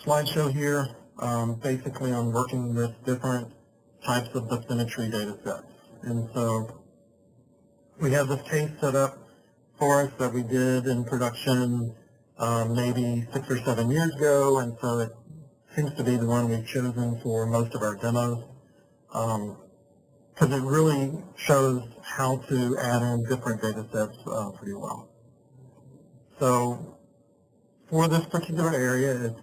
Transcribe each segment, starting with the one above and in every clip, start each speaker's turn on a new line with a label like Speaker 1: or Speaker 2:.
Speaker 1: slideshow here. Basically, I'm working with different types of bathymetry data sets. And so we have this case set up for us that we did in production maybe 6 or 7 years ago, and so it seems to be the one we've chosen for most of our demos, because it really shows how to add in different data sets pretty well. So for this particular area, it's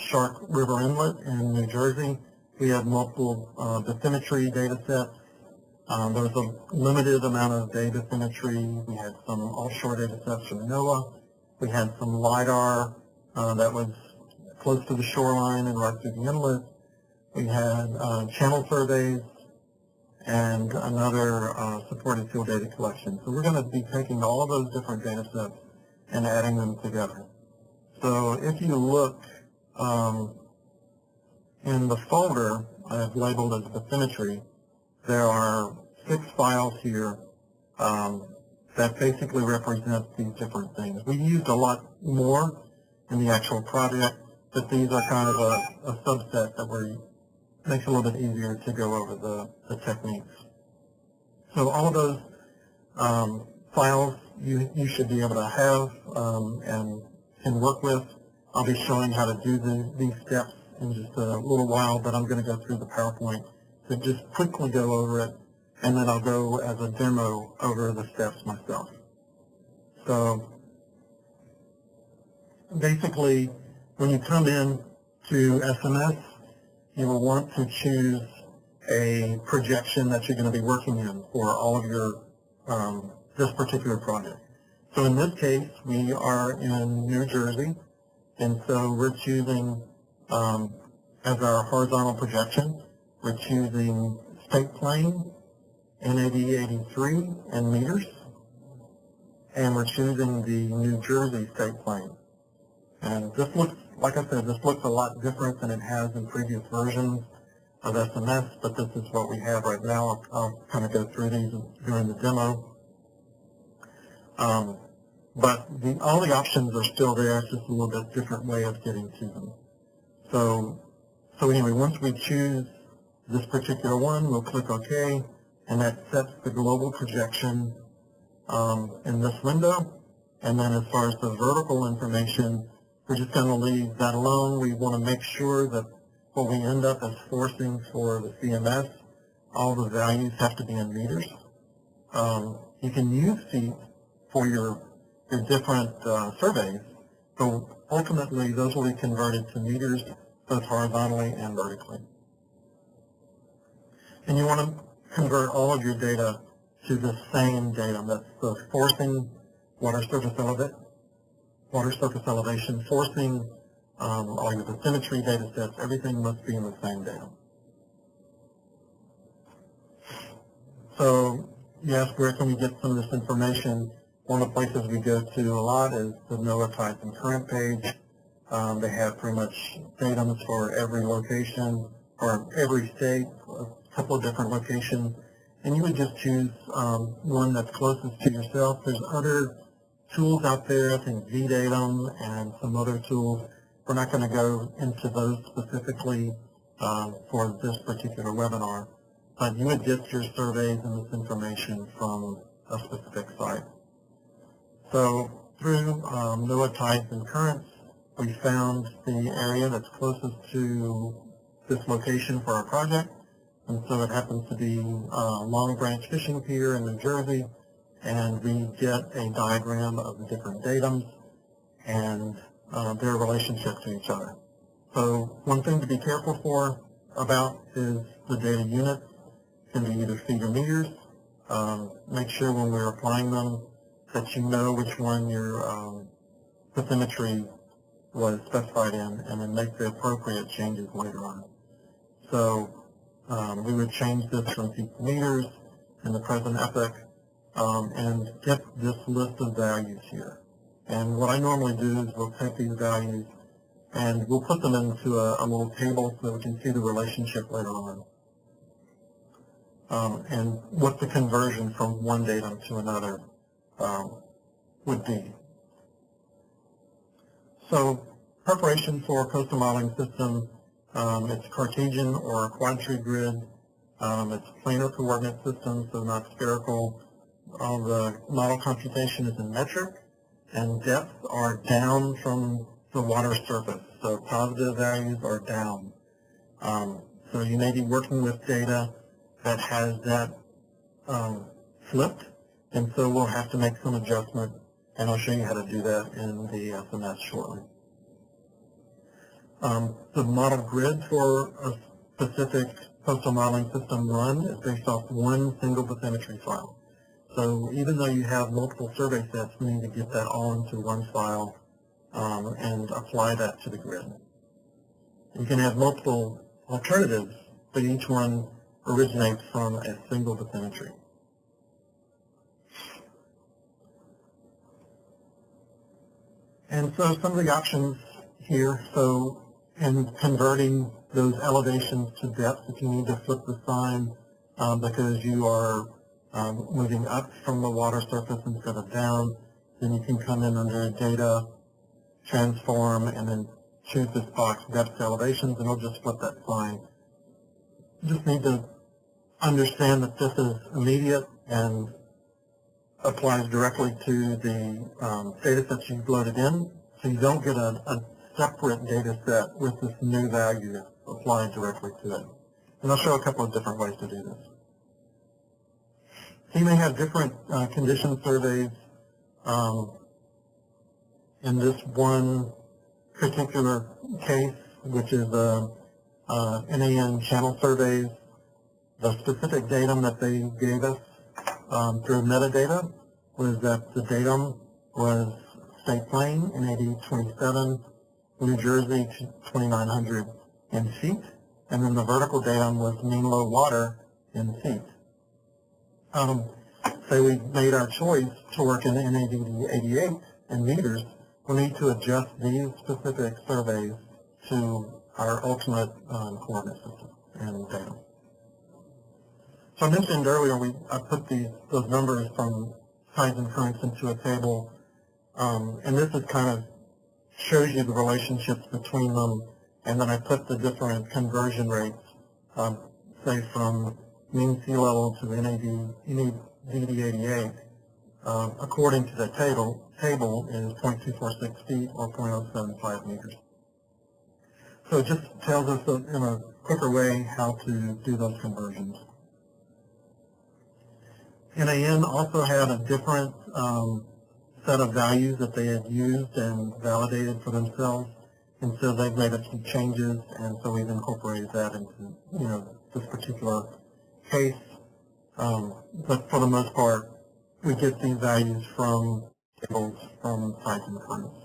Speaker 1: Shark River Inlet in New Jersey. We have multiple bathymetry data sets. There was a limited amount of data bathymetry. We had some offshore data sets from NOAA. We had some LIDAR that was close to the shoreline and right through the inlet. We had channel surveys and another supported field data collection. So we're going to be taking all of those different data sets and adding them together. So if you look in the folder I've labeled as bathymetry, there are 6 files here that basically represent these different things. We used a lot more in the actual project, but these are kind of a subset that makes it a little bit easier to go over the techniques. So all of those files you should be able to have and work with. I'll be showing how to do these steps in just a little while, but I'm going to go through the PowerPoint to just quickly go over it, and then I'll go as a demo over the steps myself. So basically, when you come in to SMS, you will want to choose a projection that you're going to be working in for all of your this particular project. So in this case, we are in New Jersey, and so we're choosing as our horizontal projection, we're choosing state plane, NAD 83 in meters, and we're choosing the New Jersey state plane. And this looks, like I said, this looks a lot different than it has in previous versions of SMS, but this is what we have right now. I'll kind of go through these during the demo. But all the options are still there, it's just a little bit different way of getting to them. So anyway, once we choose this particular one, we'll click OK, and that sets the global projection in this window. And then as far as the vertical information, we're just going to leave that alone. We want to make sure that what we end up as forcing for the CMS, all the values have to be in meters. You can use feet for your different surveys, so ultimately those will be converted to meters both horizontally and vertically. And you want to convert all of your data to the same datum. That's the forcing water surface elevation, forcing all your bathymetry data sets, everything must be in the same datum. So you ask, where can we get some of this information? One of the places we go to a lot is the NOAA Tides and Current page. They have pretty much datums for every location or every state, a couple of different locations, and you would just choose one that's closest to yourself. There's other tools out there, I think VDatum and some other tools. We're not going to go into those specifically for this particular webinar, but you would get your surveys and this information from a specific site. So through NOAA Tides and Currents, we found the area that's closest to this location for our project, and so it happens to be Long Branch Fishing Pier in New Jersey, and we get a diagram of the different datums and their relationship to each other. So one thing to be careful about is the data units. It can be either feet or meters. Make sure when we're applying them that you know which one your bathymetry was specified in, and then make the appropriate changes later on. So we would change this from feet to meters in the present epoch and get this list of values here. And what I normally do is we'll take these values and we'll put them into a little table so we can see the relationship later on. And what the conversion from one datum to another would be. So preparation for a coastal modeling system, it's Cartesian or quadtree grid. It's planar coordinate system, so not spherical. All the model computation is in metric, and depths are down from the water surface. So positive values are down. So you may be working with data that has that flipped, and so we'll have to make some adjustment, and I'll show you how to do that in the SMS shortly. The model grid for a specific coastal modeling system run is based off one single bathymetry file. So even though you have multiple survey sets, we need to get that all into one file and apply that to the grid. You can have multiple alternatives, but each one originates from a single bathymetry. And so some of the options here, so in converting those elevations to depth, if you need to flip the sign because you are moving up from the water surface instead of down, then you can come in under Data, Transform, and then choose this box, Depth Elevations, and it'll just flip that sign. You just need to understand that this is immediate and applies directly to the data sets you've loaded in, so you don't get a separate data set with this new value applied directly to it. And I'll show a couple of different ways to do this. So you may have different condition surveys. In this one particular case, which is NAN Channel Surveys, the specific datum that they gave us through metadata was that the datum was State Plain, NAD 27, New Jersey 2,900 in feet, and then the vertical datum was mean low water in feet. Say we made our choice to work in NAD 88 in meters, we need to adjust these specific surveys to our ultimate coordinate system and datum. So I mentioned earlier I put those numbers from tides and currents into a table, and this is kind of shows you the relationships between them, and then I put the different conversion rates, say from mean sea level to NAD 88, according to the table is 0.246 feet or 0.075 meters. So it just tells us in a quicker way how to do those conversions. NAN also had a different set of values that they had used and validated for themselves, and so they've made a few changes, and so we've incorporated that into this particular case. But for the most part, we get these values from tables from tides and currents.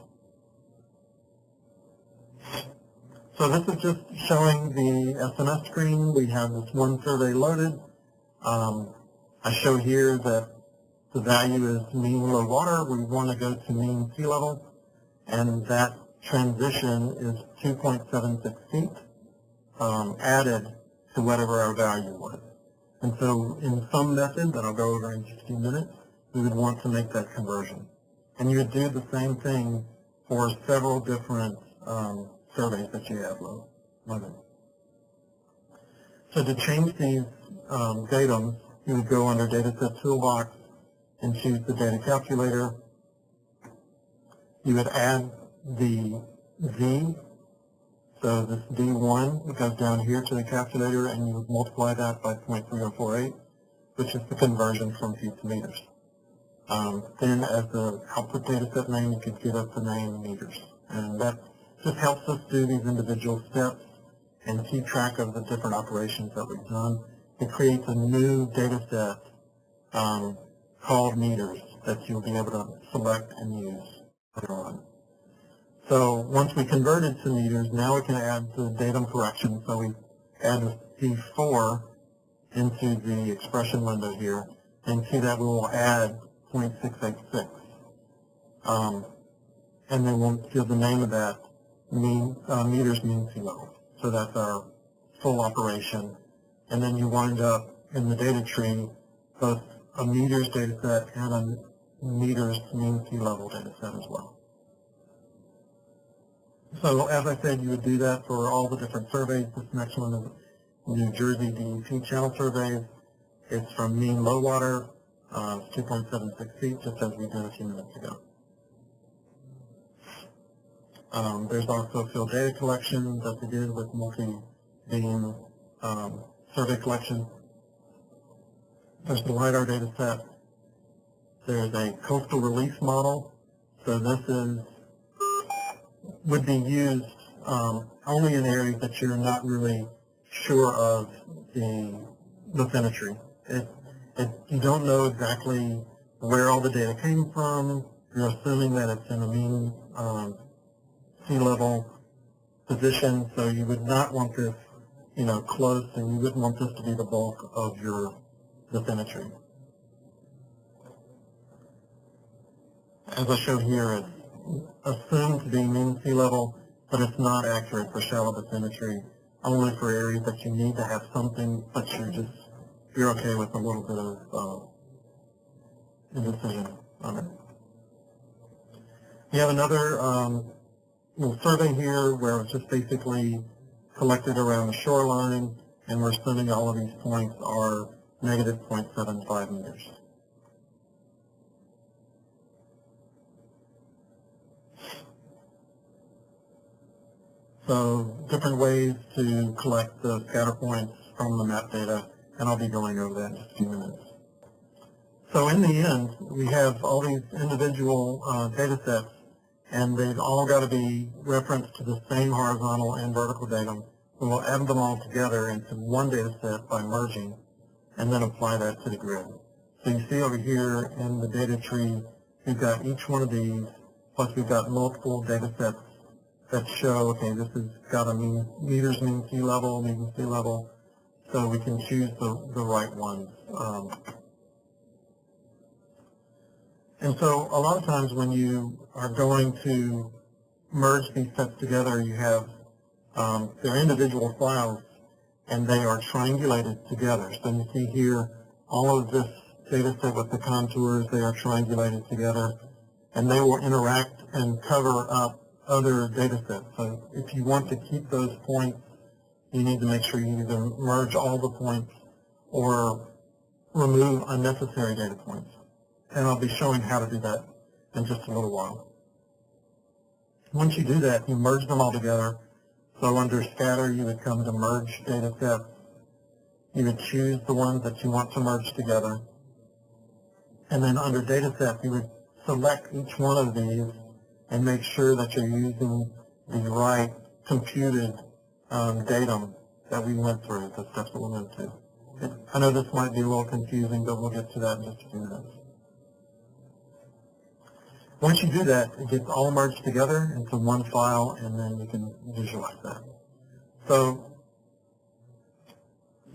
Speaker 1: So this is just showing the SMS screen. We have this one survey loaded. I show here that the value is mean low water. We want to go to mean sea level, and that transition is 2.76 feet added to whatever our value was. And so in some method that I'll go over in just a few minutes, we would want to make that conversion. And you would do the same thing for several different surveys that you have loaded. So to change these datums, you would go under Dataset Toolbox and choose the data calculator. You would add the V, so this D1 goes down here to the calculator, and you would multiply that by 0.3048, which is the conversion from feet to meters. Then as the output data set name, you could get up the name meters. And that just helps us do these individual steps and keep track of the different operations that we've done. It creates a new data set called meters that you'll be able to select and use later on. So once we converted to meters, now we can add the datum correction. So we add a D4 into the expression window here, and see that we will add 0.686. And then we'll give the name of that meters mean sea level. So that's our full operation. And then you wind up in the data tree both a meters data set and a meters mean sea level data set as well. So as I said, you would do that for all the different surveys. This next one is New Jersey DEP Channel Surveys. It's from mean low water, 2.76 feet, just as we did a few minutes ago. There's also field data collection that we did with multi-beam survey collection. There's the LiDAR data set. There's a coastal release model. So this would be used only in areas that you're not really sure of the bathymetry. You don't know exactly where all the data came from. You're assuming that it's in a mean sea level position, so you would not want this, close, and you wouldn't want this to be the bulk of your bathymetry. As I showed here, it's assumed to be mean sea level, but it's not accurate for shallow bathymetry, only for areas that you need to have something, but you're okay with a little bit of indecision on it. You have another little survey here where it's just basically collected around the shoreline, and we're assuming all of these points are negative 0.75 meters. So different ways to collect the scatter points from the map data, and I'll be going over that in just a few minutes. So in the end, we have all these individual data sets, and they've all got to be referenced to the same horizontal and vertical datum. We will add them all together into one data set by merging, and then apply that to the grid. So you see over here in the data tree, we've got each one of these, plus we've got multiple data sets that show, okay, this has got a meters mean sea level, median sea level, so we can choose the right ones. And so a lot of times when you are going to merge these sets together, you have their individual files, and they are triangulated together. So you see here all of this data set with the contours, they are triangulated together, and they will interact and cover up other data sets. So if you want to keep those points, you need to make sure you either merge all the points or remove unnecessary data points. And I'll be showing how to do that in just a little while. Once you do that, you merge them all together. So under scatter, you would come to merge data sets. You would choose the ones that you want to merge together. And then under data sets, you would select each one of these and make sure that you're using the right computed datum that we went through, the steps that we went through. I know this might be a little confusing, but we'll get to that in just a few minutes. Once you do that, it gets all merged together into one file, and then you can visualize that. So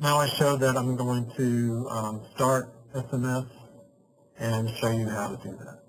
Speaker 1: now I showed that, I'm going to start SMS and show you how to do that.